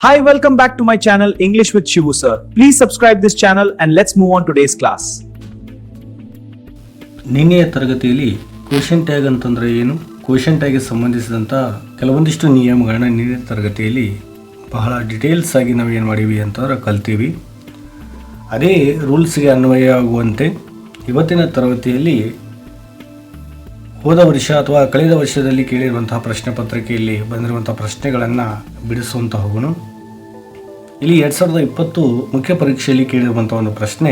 Hi, welcome back to my channel English with Shivu sir. Please subscribe this channel and let's move on to today's class. ನಿನ್ನೆಯ ತರಗತಿಯಲ್ಲಿ question tag ಅಂತಂದರೆ ಏನು, question ಟ್ಯಾಗ್ಗೆ ಸಂಬಂಧಿಸಿದಂಥ ಕೆಲವೊಂದಿಷ್ಟು ನಿಯಮಗಳನ್ನ ನಿನ್ನೆ ತರಗತಿಯಲ್ಲಿ ಬಹಳ ಡೀಟೇಲ್ಸ್ ಆಗಿ ನಾವು ಏನು ಮಾಡೀವಿ ಅಂತಂದ್ರೆ ಕಲ್ತೀವಿ. ಅದೇ ರೂಲ್ಸ್ಗೆ ಅನ್ವಯ ಆಗುವಂತೆ ಇವತ್ತಿನ ತರಗತಿಯಲ್ಲಿ ಹೋದ ವರ್ಷ ಅಥವಾ ಕಳೆದ ವರ್ಷದಲ್ಲಿ ಕೇಳಿರುವಂತಹ ಪ್ರಶ್ನೆ ಪತ್ರಿಕೆಯಲ್ಲಿ ಬಂದಿರುವಂಥ ಪ್ರಶ್ನೆಗಳನ್ನು ಬಿಡಿಸುವಂತ ಹೋಗೋಣ. ಇಲ್ಲಿ 2020 ಮುಖ್ಯ ಪರೀಕ್ಷೆಯಲ್ಲಿ ಕೇಳಿರುವಂಥ ಒಂದು ಪ್ರಶ್ನೆ,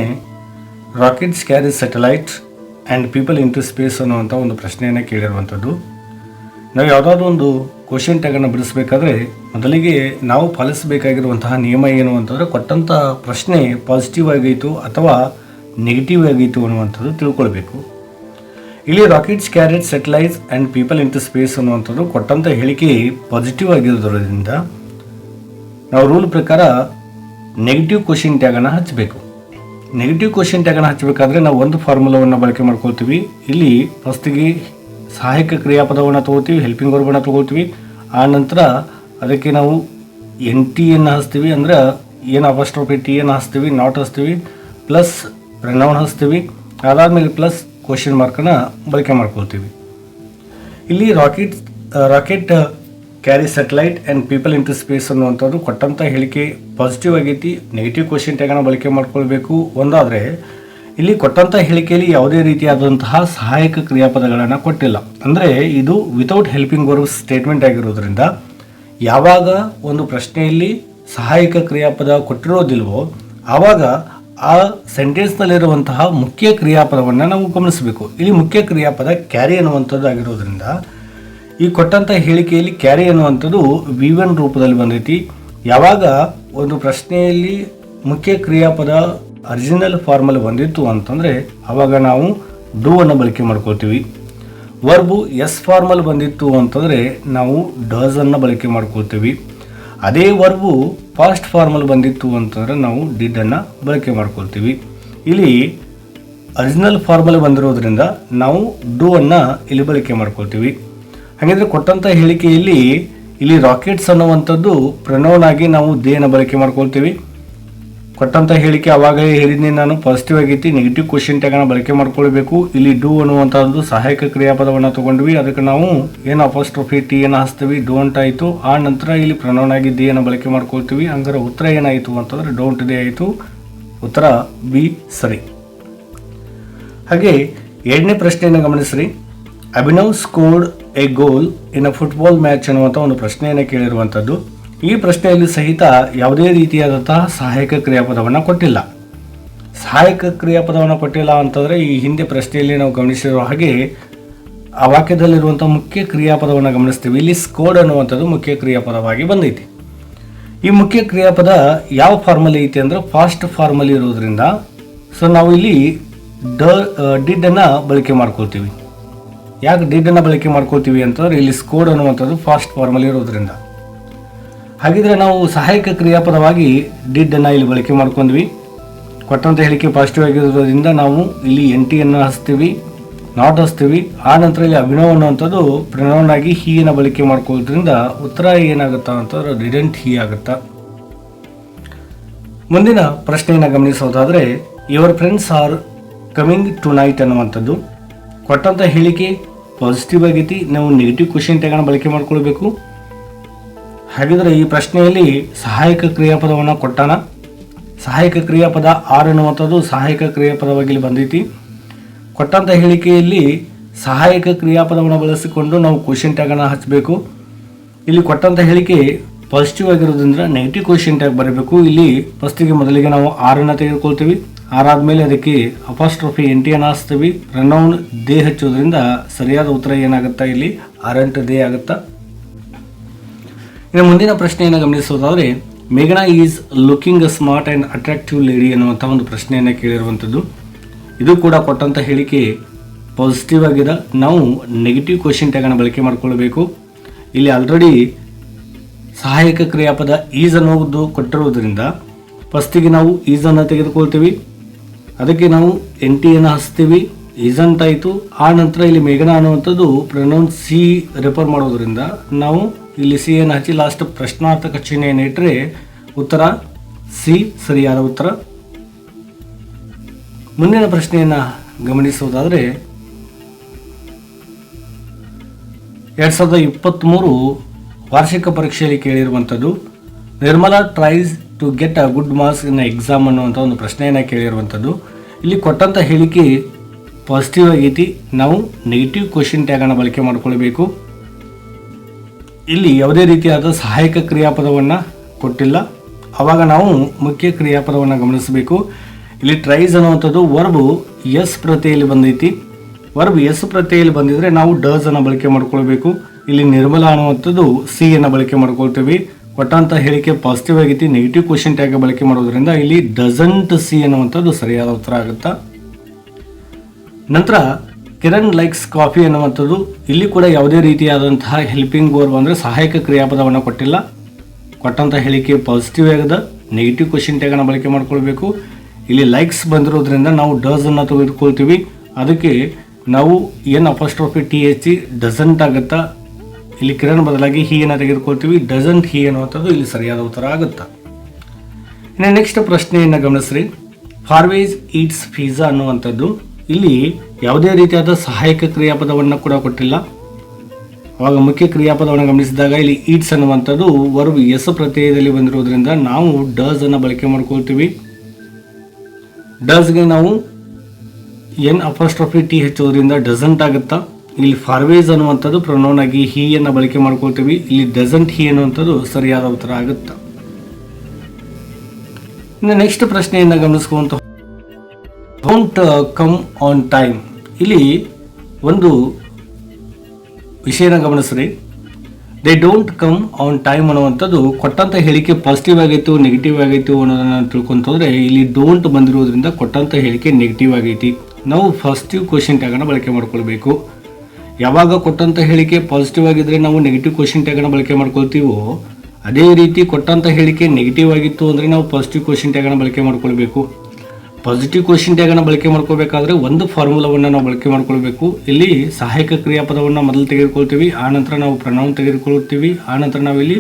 rockets carry satellite and people into space ಅನ್ನುವಂಥ ಒಂದು ಪ್ರಶ್ನೆಯನ್ನು ಕೇಳಿರುವಂಥದ್ದು. ನಾವು ಯಾವುದಾದ್ರೂ ಒಂದು ಕ್ವಶನ್ ಟ್ಯಾಗನ್ನು ಬಿಡಿಸಬೇಕಾದ್ರೆ ಮೊದಲಿಗೆ ನಾವು ಪಾಲಿಸಬೇಕಾಗಿರುವಂತಹ ನಿಯಮ ಏನು ಅಂತಂದರೆ, ಕೊಟ್ಟಂಥ ಪ್ರಶ್ನೆ ಪಾಸಿಟಿವ್ ಆಗೈತು ಅಥವಾ ನೆಗೆಟಿವ್ ಆಗೈತು ಅನ್ನುವಂಥದ್ದು ತಿಳ್ಕೊಳ್ಬೇಕು. ಇಲ್ಲಿ rockets carried satellites and people into space ಅನ್ನುವಂಥದ್ದು ಕೊಟ್ಟಂಥ ಹೇಳಿಕೆ ಪಾಸಿಟಿವ್ ಆಗಿರೋದ್ರಿಂದ ನಾವು ರೂಲ್ ಪ್ರಕಾರ ನೆಗೆಟಿವ್ ಕ್ವಶನ್ ಟ್ಯಾಗನ್ನು ಹಚ್ಚಬೇಕು. ನೆಗೆಟಿವ್ ಕ್ವಶನ್ ಟ್ಯಾಗನ್ನು ಹಚ್ಚಬೇಕಾದ್ರೆ ನಾವು ಒಂದು ಫಾರ್ಮುಲಾವನ್ನು ಬಳಕೆ ಮಾಡ್ಕೊಳ್ತೀವಿ. ಇಲ್ಲಿ ಫಸ್ಟಿಗೆ ಸಹಾಯಕ ಕ್ರಿಯಾಪದವನ್ನು ತೊಗೊಳ್ತೀವಿ, ಹೆಲ್ಪಿಂಗ್ ವರ್ಬನ್ನು ತೊಗೊಳ್ತೀವಿ. ಆ ನಂತರ ಅದಕ್ಕೆ ನಾವು NT-ಯನ್ನು ಹಚ್ತೀವಿ, ಅಂದರೆ ಏನು ಅಪಸ್ಟ್ರೋಫಿ T-ಯನ್ನು ಹಚ್ತೀವಿ, ನಾಟ್ ಹಚ್ತೀವಿ, ಪ್ಲಸ್ ಪ್ರನೌನ್ ಹಚ್ತೀವಿ. ಅದಾದಮೇಲೆ ಪ್ಲಸ್ ಕ್ವಶನ್ ಮಾರ್ಕನ್ನು ಬಳಕೆ ಮಾಡ್ಕೊಳ್ತೀವಿ. ಇಲ್ಲಿ rocket carry satellite and people into space ಅನ್ನುವಂಥದ್ದು ಕೊಟ್ಟಂಥ ಹೇಳಿಕೆ ಪಾಸಿಟಿವ್ ಆಗೈತಿ. ನೆಗೆಟಿವ್ ಕ್ವಶನ್ ಟ್ಯಾಗನ್ನು ಬಳಕೆ ಮಾಡ್ಕೊಳ್ಬೇಕು ಒಂದಾದರೆ, ಇಲ್ಲಿ ಕೊಟ್ಟಂಥ ಹೇಳಿಕೆಯಲ್ಲಿ ಯಾವುದೇ ರೀತಿಯಾದಂತಹ ಸಹಾಯಕ ಕ್ರಿಯಾಪದಗಳನ್ನು ಕೊಟ್ಟಿಲ್ಲ. ಅಂದರೆ ಇದು ವಿತೌಟ್ ಹೆಲ್ಪಿಂಗ್ ವರ್ಬ್ ಸ್ಟೇಟ್ಮೆಂಟ್ ಆಗಿರೋದ್ರಿಂದ ಯಾವಾಗ ಒಂದು ಪ್ರಶ್ನೆಯಲ್ಲಿ ಸಹಾಯಕ ಕ್ರಿಯಾಪದ ಕೊಟ್ಟಿರೋದಿಲ್ವೋ ಆವಾಗ ಆ ಸೆಂಟೆನ್ಸ್ನಲ್ಲಿರುವಂತಹ ಮುಖ್ಯ ಕ್ರಿಯಾಪದವನ್ನು ನಾವು ಗಮನಿಸಬೇಕು. ಇಲ್ಲಿ ಮುಖ್ಯ ಕ್ರಿಯಾಪದ ಕ್ಯಾರಿ ಅನ್ನುವಂಥದ್ದು ಆಗಿರೋದ್ರಿಂದ ಈ ಕೊಟ್ಟಂಥ ಹೇಳಿಕೆಯಲ್ಲಿ ಕ್ಯಾರಿ ಅನ್ನುವಂಥದ್ದು V1 ರೂಪದಲ್ಲಿ ಬಂದೈತಿ. ಯಾವಾಗ ಒಂದು ಪ್ರಶ್ನೆಯಲ್ಲಿ ಮುಖ್ಯ ಕ್ರಿಯಾಪದ ಒರಿಜಿನಲ್ ಫಾರ್ಮಲ್ಲಿ ಬಂದಿತ್ತು ಅಂತಂದರೆ ಆವಾಗ ನಾವು ಡೂ ಅನ್ನು ಬಳಕೆ ಮಾಡ್ಕೊಳ್ತೀವಿ. ವರ್ಬು ಎಸ್ ಫಾರ್ಮಲ್ಲಿ ಬಂದಿತ್ತು ಅಂತಂದರೆ ನಾವು ಡಸ್ ಅನ್ನು ಬಳಕೆ ಮಾಡ್ಕೊಳ್ತೀವಿ. ಅದೇ ವರ್ಬು ಪಾಸ್ಟ್ ಫಾರ್ಮಲ್ಲಿ ಬಂದಿತ್ತು ಅಂತಂದರೆ ನಾವು ಡಿಡ್ ಅನ್ನು ಬಳಕೆ ಮಾಡ್ಕೊಳ್ತೀವಿ. ಇಲ್ಲಿ ಒರಿಜಿನಲ್ ಫಾರ್ಮಲ್ಲಿ ಬಂದಿರೋದ್ರಿಂದ ನಾವು ಡೂ ಅನ್ನು ಇಲ್ಲಿ ಬಳಕೆ ಮಾಡ್ಕೊಳ್ತೀವಿ. ಹಾಗಿದ್ರೆ ಕೊಟ್ಟಂಥ ಹೇಳಿಕೆಯಲ್ಲಿ ಇಲ್ಲಿ ರಾಕೆಟ್ಸ್ ಅನ್ನುವಂಥದ್ದು ಪ್ರನೌನ್ ಆಗಿ ನಾವು ದೇನ ಬಳಕೆ ಮಾಡ್ಕೊಳ್ತೀವಿ. ಕೊಟ್ಟಂಥ ಹೇಳಿಕೆ ಆವಾಗಲೇ ಹೇಳಿದ್ನಿ ನಾನು ಪಾಸಿಟಿವ್ ಆಗೈತಿ, ನೆಗೆಟಿವ್ ಕ್ವಶನ್ ಟ್ಯಾಗನ್ನು ಬಳಕೆ ಮಾಡ್ಕೊಳ್ಬೇಕು. ಇಲ್ಲಿ ಡೂ ಅನ್ನುವಂಥದ್ದು ಸಹಾಯಕ ಕ್ರಿಯಾಪದವನ್ನು ತೊಗೊಂಡ್ವಿ, ಅದಕ್ಕೆ ನಾವು ಏನು ಅಪಸ್ಟ್ರೋಫಿ T-ಯನ್ನು ಹಚ್ತೀವಿ, ಡೋಂಟ್ ಆಯಿತು. ಆ ನಂತರ ಇಲ್ಲಿ ಪ್ರನೌನ್ ಆಗಿ ದೇಯನ್ನು ಬಳಕೆ ಮಾಡ್ಕೊಳ್ತೀವಿ. ಹಂಗಾರೆ ಉತ್ತರ ಏನಾಯಿತು ಅಂತಂದರೆ ಡೋಂಟ್ ದೇ ಆಯಿತು. ಉತ್ತರ ಬಿ ಸರಿ. ಹಾಗೆ ಎರಡನೇ ಪ್ರಶ್ನೆಯನ್ನು ಗಮನಿಸ್ರಿ. Abhinav scored a goal in a football match ಅನ್ನುವಂಥ ಒಂದು ಪ್ರಶ್ನೆಯನ್ನು ಕೇಳಿರುವಂಥದ್ದು. ಈ ಪ್ರಶ್ನೆಯಲ್ಲಿ ಸಹಿತ ಯಾವುದೇ ರೀತಿಯಾದಂತಹ ಸಹಾಯಕ ಕ್ರಿಯಾಪದವನ್ನು ಕೊಟ್ಟಿಲ್ಲ. ಸಹಾಯಕ ಕ್ರಿಯಾಪದವನ್ನು ಕೊಟ್ಟಿಲ್ಲ ಅಂತಂದರೆ ಈ ಹಿಂದೆ ಪ್ರಶ್ನೆಯಲ್ಲಿ ನಾವು ಗಮನಿಸಿರೋ ಹಾಗೆ ಆ ವಾಕ್ಯದಲ್ಲಿರುವಂಥ ಮುಖ್ಯ ಕ್ರಿಯಾಪದವನ್ನು ಗಮನಿಸ್ತೀವಿ. ಇಲ್ಲಿ ಸ್ಕೋರ್ಡ್ ಅನ್ನುವಂಥದ್ದು ಮುಖ್ಯ ಕ್ರಿಯಾಪದವಾಗಿ ಬಂದೈತಿ. ಈ ಮುಖ್ಯ ಕ್ರಿಯಾಪದ ಯಾವ ಫಾರ್ಮಲ್ಲಿ ಐತಿ ಅಂದರೆ ಫಾಸ್ಟ್ ಫಾರ್ಮಲ್ಲಿ ಇರೋದ್ರಿಂದ ಸೊ ನಾವು ಇಲ್ಲಿ ಡಿಡ್-ಅನ್ನು ಬಳಕೆ ಮಾಡ್ಕೊಳ್ತೀವಿ. ಯಾಕೆ ಡಿಡ್-ಅನ್ನು ಬಳಕೆ ಮಾಡ್ಕೊಳ್ತೀವಿ ಅಂತಂದರೆ ಇಲ್ಲಿ ಸ್ಕೋರ್ಡ್ ಅನ್ನುವಂಥದ್ದು ಫಾಸ್ಟ್ ಫಾರ್ಮಲ್ಲಿ ಇರೋದ್ರಿಂದ. ಹಾಗಿದ್ರೆ ನಾವು ಸಹಾಯಕ ಕ್ರಿಯಾಪದವಾಗಿ ಡಿಡ್-ಅನ್ನು ಇಲ್ಲಿ ಬಳಕೆ ಮಾಡ್ಕೊಂಡ್ವಿ. ಕೊಟ್ಟಂಥ ಹೇಳಿಕೆ ಪಾಸಿಟಿವ್ ಆಗಿರೋದ್ರಿಂದ ನಾವು ಇಲ್ಲಿ NT-ಯನ್ನು ಹಚ್ತೀವಿ, ನಾಟ್ ಹಚ್ತೀವಿ. ಆ ನಂತರ ಇಲ್ಲಿ ಅಭಿನವ್ ಅನ್ನುವಂಥದ್ದು ಪ್ರನೌನ್ ಆಗಿ ಹೀಯನ್ನು ಬಳಕೆ ಮಾಡ್ಕೊಳ್ಳೋದ್ರಿಂದ ಉತ್ತರ ಏನಾಗುತ್ತಾ ಅಂತಂದ್ರೆ ಡಿಡೆಂಟ್ ಹೀ ಆಗುತ್ತಾ. ಮುಂದಿನ ಪ್ರಶ್ನೆಯನ್ನು ಗಮನಿಸೋದಾದರೆ, your friends are coming tonight ಅನ್ನುವಂಥದ್ದು ಕೊಟ್ಟಂಥ ಹೇಳಿಕೆ ಪಾಸಿಟಿವ್ ಆಗೈತಿ, ನಾವು ನೆಗೆಟಿವ್ ಕ್ವಶನ್ ಟ್ಯಾಗನ್ನು ಬಳಕೆ ಮಾಡ್ಕೊಳ್ಬೇಕು. ಹಾಗಿದ್ರೆ ಈ ಪ್ರಶ್ನೆಯಲ್ಲಿ ಸಹಾಯಕ ಕ್ರಿಯಾಪದವನ್ನು ಕೊಟ್ಟಾನ. ಸಹಾಯಕ ಕ್ರಿಯಾಪದ ಆರ್ ಅನ್ನುವಂಥದ್ದು ಸಹಾಯಕ ಕ್ರಿಯಾಪದವಾಗಿ ಬಂದೈತಿ. ಕೊಟ್ಟಂಥ ಹೇಳಿಕೆಯಲ್ಲಿ ಸಹಾಯಕ ಕ್ರಿಯಾಪದವನ್ನು ಬಳಸಿಕೊಂಡು ನಾವು ಕ್ವಶನ್ ಟ್ಯಾಗನ್ನು ಹಚ್ಚಬೇಕು. ಇಲ್ಲಿ ಕೊಟ್ಟಂಥ ಹೇಳಿಕೆ ಪಾಸಿಟಿವ್ ಆಗಿರೋದ್ರಿಂದ ನೆಗೆಟಿವ್ ಕ್ವಶನ್ ಟ್ಯಾಗ್ ಬರಬೇಕು. ಇಲ್ಲಿ ಫಸ್ಟಿಗೆ ಮೊದಲಿಗೆ ನಾವು ಆರನ್ನು ತೆಗೆದುಕೊಳ್ತೀವಿ. ಆರಾದಮೇಲೆ ಅದಕ್ಕೆ ಅಪಸ್ಟ್ರೋಫಿ NT-ಯನ್ನು ಹಚ್ತೀವಿ. ಪ್ರನೌನ್ ದೇ ಹಚ್ಚೋದ್ರಿಂದ ಸರಿಯಾದ ಉತ್ತರ ಏನಾಗುತ್ತಾ ಇಲ್ಲಿ ಆರಂಟ್ ದೇ ಆಗುತ್ತಾ. ಇನ್ನು ಮುಂದಿನ ಪ್ರಶ್ನೆಯನ್ನು ಗಮನಿಸೋದಾದರೆ, ಮೇಘನಾ is looking a smart and attractive lady ಅನ್ನುವಂಥ ಒಂದು ಪ್ರಶ್ನೆಯನ್ನು ಕೇಳಿರುವಂಥದ್ದು. ಇದು ಕೂಡ ಕೊಟ್ಟಂಥ ಹೇಳಿಕೆ ಪಾಸಿಟಿವ್ ಆಗಿದೆ. ನಾವು ನೆಗೆಟಿವ್ ಕ್ವಶನ್ ಟ್ಯಾಗನ್ನು ಬಳಕೆ ಮಾಡಿಕೊಳ್ಬೇಕು. ಇಲ್ಲಿ ಆಲ್ರೆಡಿ ಸಹಾಯಕ ಕ್ರಿಯಾಪದ ಈಸ್ ಅನ್ನೋದು ಕೊಟ್ಟಿರೋದ್ರಿಂದ ಫಸ್ಟಿಗೆ ನಾವು ಈಸನ್ನು ತೆಗೆದುಕೊಳ್ತೀವಿ. ಅದಕ್ಕೆ ನಾವು NT-ಯನ್ನು ಹಚ್ತೀವಿ. ಇಸಂಟ್ ಆಯಿತು. ಆ ನಂತರ ಇಲ್ಲಿ ಮೇಘನಾ ಅನ್ನುವಂಥದ್ದು ಪ್ರೊನೌನ್ ಸಿ ರೆಫರ್ ಮಾಡೋದ್ರಿಂದ ನಾವು ಇಲ್ಲಿ ಸಿ ಅನ್ನು ಹಚ್ಚಿ ಲಾಸ್ಟ್ ಪ್ರಶ್ನಾರ್ಥಕ ಚಿಹ್ನೆಯನ್ನು ಇಟ್ಟರೆ ಉತ್ತರ ಸಿ ಸರಿಯಾದ ಉತ್ತರ. ಮುಂದಿನ ಪ್ರಶ್ನೆಯನ್ನು ಗಮನಿಸುವುದಾದರೆ 2023 ವಾರ್ಷಿಕ ಪರೀಕ್ಷೆಯಲ್ಲಿ ಕೇಳಿರುವಂಥದ್ದು Nirmala tries to get a good marks in exam ಅನ್ನುವಂಥ ಒಂದು ಪ್ರಶ್ನೆಯನ್ನು ಕೇಳಿರುವಂಥದ್ದು. ಇಲ್ಲಿ ಕೊಟ್ಟಂಥ ಹೇಳಿಕೆ ಪಾಸಿಟಿವ್ ಆಗೈತಿ, ನಾವು ನೆಗೆಟಿವ್ ಕ್ವಶನ್ ಟ್ಯಾಗನ್ನು ಬಳಕೆ ಮಾಡಿಕೊಳ್ಬೇಕು. ಇಲ್ಲಿ ಯಾವುದೇ ರೀತಿಯಾದ ಸಹಾಯಕ ಕ್ರಿಯಾಪದವನ್ನು ಕೊಟ್ಟಿಲ್ಲ, ಆವಾಗ ನಾವು ಮುಖ್ಯ ಕ್ರಿಯಾಪದವನ್ನು ಗಮನಿಸಬೇಕು. ಇಲ್ಲಿ ಟ್ರೈಸ್ ಅನ್ನುವಂಥದ್ದು ವರ್ಬು ಎಸ್ ಪ್ರತ್ಯಯಲ್ಲಿ ಬಂದೈತಿ. ವರ್ಬ್ ಎಸ್ ಪ್ರತ್ಯಯಲ್ಲಿ ಬಂದಿದ್ರೆ ನಾವು ಡಸ್ ಅನ್ನು ಬಳಕೆ ಮಾಡ್ಕೊಳ್ಬೇಕು. ಇಲ್ಲಿ ನಿರ್ಮಲಾ ಅನ್ನುವಂಥದ್ದು ಸಿ ಅನ್ನು ಬಳಕೆ ಮಾಡ್ಕೊಳ್ತೀವಿ. ಕೊಟ್ಟಂಥ ಹೇಳಿಕೆ ಪಾಸಿಟಿವ್ ಆಗೈತಿ, ನೆಗೆಟಿವ್ ಕ್ವಶನ್ ಟ್ಯಾಗ್ ಬಳಕೆ ಮಾಡೋದ್ರಿಂದ ಇಲ್ಲಿ ಡಸಂಟ್ ಸಿ ಅನ್ನುವಂಥದ್ದು ಸರಿಯಾದ ಉತ್ತರ ಆಗುತ್ತಾ. ನಂತರ ಕಿರಣ್ ಲೈಕ್ಸ್ ಕಾಫಿ ಅನ್ನುವಂಥದ್ದು ಇಲ್ಲಿ ಕೂಡ ಯಾವುದೇ ರೀತಿಯಾದಂತಹ ಹೆಲ್ಪಿಂಗ್ ವರ್ಬ್ ಅಂದರೆ ಸಹಾಯಕ ಕ್ರಿಯಾಪದವನ್ನು ಕೊಟ್ಟಿಲ್ಲ. ಕೊಟ್ಟಂಥ ಹೇಳಿಕೆ ಪಾಸಿಟಿವ್ ಆಗದ, ನೆಗೆಟಿವ್ ಕ್ವಶನ್ ಟ್ಯಾಗನ್ನು ಬಳಕೆ ಮಾಡ್ಕೊಳ್ಬೇಕು. ಇಲ್ಲಿ ಲೈಕ್ಸ್ ಬಂದಿರೋದ್ರಿಂದ ನಾವು ಡಸ್ ಅನ್ನು ತೆಗೆದುಕೊಳ್ತೀವಿ. ಅದಕ್ಕೆ ನಾವು ಏನು ಅಪಸ್ಟ್ರೋಫಿ ಟಿ ಎಚ್ ಡಸಂಟ್ ಆಗುತ್ತಾ, ಇಲ್ಲಿ ಕಿರಣ್ ಬದಲಾಗಿ ಹಿ ಅನ್ನು ತೆಗೆದುಕೊಳ್ತೀವಿ. ಡಸಂಟ್ ಹಿ ಅನ್ನುವಂಥದ್ದು ಇಲ್ಲಿ ಸರಿಯಾದ ಉತ್ತರ ಆಗುತ್ತಾ. ಇನ್ನು ನೆಕ್ಸ್ಟ್ ಪ್ರಶ್ನೆಯನ್ನು ಗಮನಿಸ್ರಿ. ಫಾರ್ವೇಸ್ ಈಟ್ಸ್ ಪಿಜ್ಜಾ ಅನ್ನುವಂಥದ್ದು ಇಲ್ಲಿ ಯಾವುದೇ ರೀತಿಯಾದ ಸಹಾಯಕ ಕ್ರಿಯಾಪದವನ್ನು ಕೂಡ ಕೊಟ್ಟಿಲ್ಲ. ಅವಾಗ ಮುಖ್ಯ ಕ್ರಿಯಾಪದವನ್ನು ಗಮನಿಸಿದಾಗ ಇಲ್ಲಿ ಈಟ್ಸ್ ಅನ್ನುವಂಥದ್ದು ವರ್ಬ್ ಎಸ್ ಪ್ರತ್ಯಯದಲ್ಲಿ ಬಂದಿರೋದ್ರಿಂದ ನಾವು ಡಸ್ ಅನ್ನು ಬಳಕೆ ಮಾಡ್ಕೊಳ್ತೀವಿ. ಡಸ್ಗೆ ನಾವು ಎನ್ ಅಪಸ್ಟ್ರೋಫಿ ಟಿ ಹೆಚ್ಚೋದ್ರಿಂದ ಡಸಂಟ್ ಆಗುತ್ತಾ. ಇಲ್ಲಿ ಫಾರ್ವೇಸ್ ಅನ್ನುವಂಥದ್ದು ಪ್ರೊನೌನ್ ಆಗಿ ಹಿ ಅನ್ನು ಬಳಕೆ ಮಾಡ್ಕೊಳ್ತೀವಿ. ಇಲ್ಲಿ ಡಸಂಟ್ ಹಿ ಅನ್ನುವಂಥದ್ದು ಸರಿಯಾದ ಉತ್ತರ ಆಗುತ್ತಾ. ಇನ್ನು ನೆಕ್ಸ್ಟ್ ಪ್ರಶ್ನೆಯನ್ನು ಗಮನಿಸ್ಕೊಂತ ಡೋಂಟ್ ಕಮ್ ಆನ್ ಟೈಮ್. ಇಲ್ಲಿ ಒಂದು ವಿಷಯನ ಗಮನಿಸ್ರಿ. They don't come on time ಅನ್ನುವಂಥದ್ದು ಕೊಟ್ಟಂಥ ಹೇಳಿಕೆ ಪಾಸಿಟಿವ್ ಆಗೈತು ನೆಗೆಟಿವ್ ಆಗೈತು ಅನ್ನೋದನ್ನು ತಿಳ್ಕೊಂತಂದ್ರೆ ಇಲ್ಲಿ ಡೋಂಟ್ ಬಂದಿರೋದ್ರಿಂದ ಕೊಟ್ಟಂಥ ಹೇಳಿಕೆ ನೆಗೆಟಿವ್ ಆಗೈತಿ. ನಾವು ಪಾಸಿಟಿವ್ ಕ್ವಶನ್ ಟ್ಯಾಗನ್ನು ಬಳಕೆ ಮಾಡ್ಕೊಳ್ಬೇಕು. ಯಾವಾಗ ಕೊಟ್ಟಂಥ ಹೇಳಿಕೆ ಪಾಸಿಟಿವ್ ಆಗಿದ್ರೆ ನಾವು ನೆಗೆಟಿವ್ ಕ್ವಶನ್ ಟ್ಯಾಗನ್ನು ಬಳಕೆ ಮಾಡ್ಕೊಳ್ತೀವೋ ಅದೇ ರೀತಿ ಕೊಟ್ಟಂಥ ಹೇಳಿಕೆ ನೆಗೆಟಿವ್ ಆಗಿತ್ತು ಅಂದರೆ ನಾವು ಪಾಸಿಟಿವ್ ಕ್ವಶನ್ ಟ್ಯಾಗನ್ನು ಬಳಕೆ ಮಾಡ್ಕೊಳ್ಬೇಕು. ಪಾಸಿಟಿವ್ ಕ್ವಶನ್ ಟ್ಯಾಗನ್ನು ಬಳಕೆ ಮಾಡ್ಕೋಬೇಕಾದ್ರೆ ಒಂದು ಫಾರ್ಮುಲಾವನ್ನು ನಾವು ಬಳಕೆ ಮಾಡ್ಕೊಳ್ಬೇಕು. ಇಲ್ಲಿ ಸಹಾಯಕ ಕ್ರಿಯಾಪದವನ್ನು ಮೊದಲು ತೆಗೆದುಕೊಳ್ತೀವಿ, ಆನಂತರ ನಾವು ಪ್ರನೌನ್ ತೆಗೆದುಕೊಳ್ತೀವಿ, ಆನಂತರ ನಾವಿಲ್ಲಿ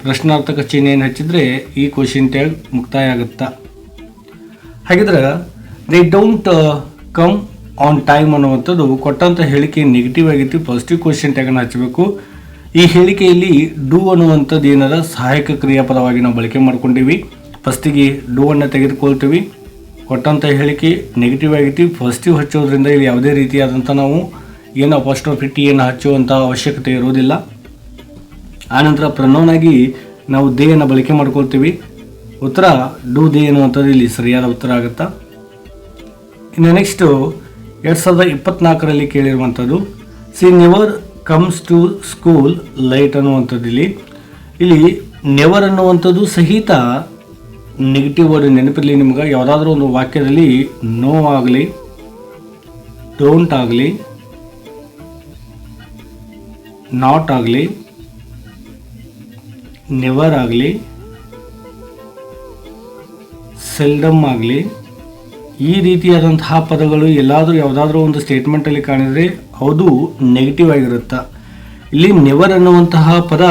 ಪ್ರಶ್ನಾರ್ಥಕ ಚಿಹ್ನೆಯನ್ನು ಹಚ್ಚಿದ್ರೆ ಈ ಕ್ವಶನ್ ಟ್ಯಾಗ್ ಮುಕ್ತಾಯ ಆಗುತ್ತಾ. ಹಾಗಿದ್ರೆ they don't come on time ಅನ್ನುವಂಥದ್ದು ಕೊಟ್ಟಂಥ ಹೇಳಿಕೆ ನೆಗೆಟಿವ್ ಆಗಿತ್ತು, ಪಾಸಿಟಿವ್ ಕ್ವಶನ್ ಟ್ಯಾಗನ್ನು ಹಚ್ಚಬೇಕು. ಈ ಹೇಳಿಕೆಯಲ್ಲಿ ಡೂ ಅನ್ನುವಂಥದ್ದು ಏನಾರ ಸಹಾಯಕ ಕ್ರಿಯಾಪದವಾಗಿ ನಾವು ಬಳಕೆ ಮಾಡ್ಕೊಂಡಿವಿ. ಫಸ್ಟಿಗೆ ಡೂ ಅನ್ನು ತೆಗೆದುಕೊಳ್ತೀವಿ. ಕೊಟ್ಟಂಥ ಹೇಳಿಕೆ ನೆಗೆಟಿವ್ ಆಗೈತಿ, ಪಾಸಿಟಿವ್ ಹಚ್ಚೋದ್ರಿಂದ ಇಲ್ಲಿ ಯಾವುದೇ ರೀತಿಯಾದಂಥ ನಾವು ಏನು ಅಪಸ್ಟ್ರೋಫಿ ಟಿ ಅನ್ನು ಹಚ್ಚುವಂಥ ಅವಶ್ಯಕತೆ ಇರೋದಿಲ್ಲ. ಆನಂತರ ಪ್ರನೌನ್ ಆಗಿ ನಾವು ದೇ ಅನ್ನು ಬಳಕೆ ಮಾಡ್ಕೊಳ್ತೀವಿ. ಉತ್ತರ ಡೂ ದೇ ಅನ್ನುವಂಥದ್ದು ಇಲ್ಲಿ ಸರಿಯಾದ ಉತ್ತರ ಆಗುತ್ತಾ. ಇನ್ನು ನೆಕ್ಸ್ಟು 2024ರಲ್ಲಿ ಕೇಳಿರುವಂಥದ್ದು she never comes to school late ಅನ್ನುವಂಥದ್ದು. ಇಲ್ಲಿ ನೆವರ್ ಅನ್ನುವಂಥದ್ದು ಸಹಿತ ನೆಗೆಟಿವ್ ವರ್ಡ್ ನೆನಪಿರಲಿ ನಿಮ್ಗೆ. ಯಾವುದಾದ್ರೂ ಒಂದು ವಾಕ್ಯದಲ್ಲಿ ನೋ ಆಗಲಿ, ಡೋಂಟ್ ಆಗಲಿ, ನಾಟ್ ಆಗಲಿ, ನೆವರ್ ಆಗಲಿ, ಸೆಲ್ಡಮ್ ಆಗಲಿ, ಈ ರೀತಿಯಾದಂತಹ ಪದಗಳು ಎಲ್ಲಾದರೂ ಯಾವುದಾದ್ರೂ ಒಂದು ಸ್ಟೇಟ್ಮೆಂಟಲ್ಲಿ ಕಾಣಿದರೆ ಅದು ನೆಗೆಟಿವ್ ಆಗಿರುತ್ತೆ. ಇಲ್ಲಿ ನೆವರ್ ಅನ್ನುವಂತಹ ಪದ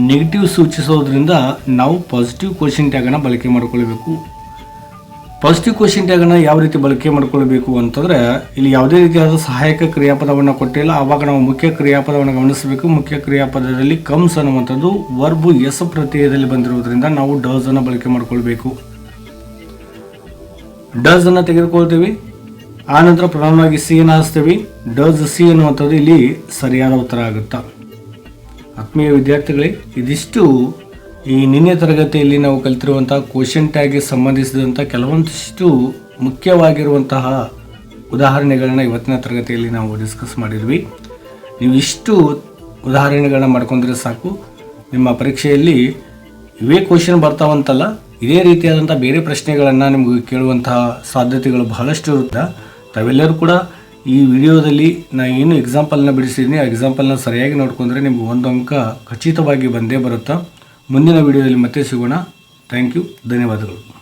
ನೆಗೆಟಿವ್ ಸೂಚಿಸೋದ್ರಿಂದ ನಾವು ಪಾಸಿಟಿವ್ ಕ್ವಶನ್ ಟ್ಯಾಗನ್ನು ಬಳಕೆ ಮಾಡ್ಕೊಳ್ಬೇಕು. ಪಾಸಿಟಿವ್ ಕ್ವಶನ್ ಟ್ಯಾಗನ್ನು ಯಾವ ರೀತಿ ಬಳಕೆ ಮಾಡ್ಕೊಳ್ಬೇಕು ಅಂತಂದರೆ ಇಲ್ಲಿ ಯಾವುದೇ ರೀತಿಯಾದ ಸಹಾಯಕ ಕ್ರಿಯಾಪದವನ್ನು ಕೊಟ್ಟಿಲ್ಲ, ಆವಾಗ ನಾವು ಮುಖ್ಯ ಕ್ರಿಯಾಪದವನ್ನು ಗಮನಿಸಬೇಕು. ಮುಖ್ಯ ಕ್ರಿಯಾಪದದಲ್ಲಿ ಕಮ್ಸ್ ಅನ್ನುವಂಥದ್ದು ವರ್ಬು ಎಸ್ ಪ್ರತ್ಯಯದಲ್ಲಿ ಬಂದಿರೋದ್ರಿಂದ ನಾವು ಡಸ್ ಅನ್ನು ಬಳಕೆ ಮಾಡ್ಕೊಳ್ಬೇಕು. ಡಸ್ ಅನ್ನು ತೆಗೆದುಕೊಳ್ತೀವಿ, ಆನಂತರ ಪ್ರಧಾನವಾಗಿ ಸಿ ಅನ್ನು ಹಚ್ತೀವಿ. ಡಸ್ ಸಿ ಅನ್ನುವಂಥದ್ದು ಇಲ್ಲಿ ಸರಿಯಾದ ಉತ್ತರ ಆಗುತ್ತಾ. ಆತ್ಮೀಯ ವಿದ್ಯಾರ್ಥಿಗಳೇ, ಇದಿಷ್ಟು ಈ ನಿನ್ನೆ ತರಗತಿಯಲ್ಲಿ ನಾವು ಕಲಿತಿರುವಂಥ ಕ್ವಶನ್ ಟ್ಯಾಗ್ಗೆ ಸಂಬಂಧಿಸಿದಂಥ ಕೆಲವೊಂದಿಷ್ಟು ಮುಖ್ಯವಾಗಿರುವಂತಹ ಉದಾಹರಣೆಗಳನ್ನ ಇವತ್ತಿನ ತರಗತಿಯಲ್ಲಿ ನಾವು ಡಿಸ್ಕಸ್ ಮಾಡಿದ್ವಿ. ನೀವು ಇಷ್ಟು ಉದಾಹರಣೆಗಳನ್ನ ಮಾಡ್ಕೊಂಡ್ರೆ ಸಾಕು, ನಿಮ್ಮ ಪರೀಕ್ಷೆಯಲ್ಲಿ ಇವೇ ಕ್ವಶನ್ ಬರ್ತಾವಂತಲ್ಲ, ಇದೇ ರೀತಿಯಾದಂಥ ಬೇರೆ ಪ್ರಶ್ನೆಗಳನ್ನು ನಿಮಗೆ ಕೇಳುವಂತಹ ಸಾಧ್ಯತೆಗಳು ಬಹಳಷ್ಟು ಇರುತ್ತೆ. ತಾವೆಲ್ಲರೂ ಕೂಡ ಈ ವಿಡಿಯೋದಲ್ಲಿ ನಾನು ಏನು ಎಕ್ಸಾಂಪಲ್ನ ಬಿಡಿಸಿದ್ದೀನಿ ಆ ಎಕ್ಸಾಂಪಲ್ನ ಸರಿಯಾಗಿ ನೋಡ್ಕೊಂಡ್ರೆ ನಿಮ್ಗೆ ಒಂದು ಅಂಕ ಖಚಿತವಾಗಿ ಬಂದೇ ಬರುತ್ತಾ. ಮುಂದಿನ ವಿಡಿಯೋದಲ್ಲಿ ಮತ್ತೆ ಸಿಗೋಣ. ಥ್ಯಾಂಕ್ ಯು, ಧನ್ಯವಾದಗಳು.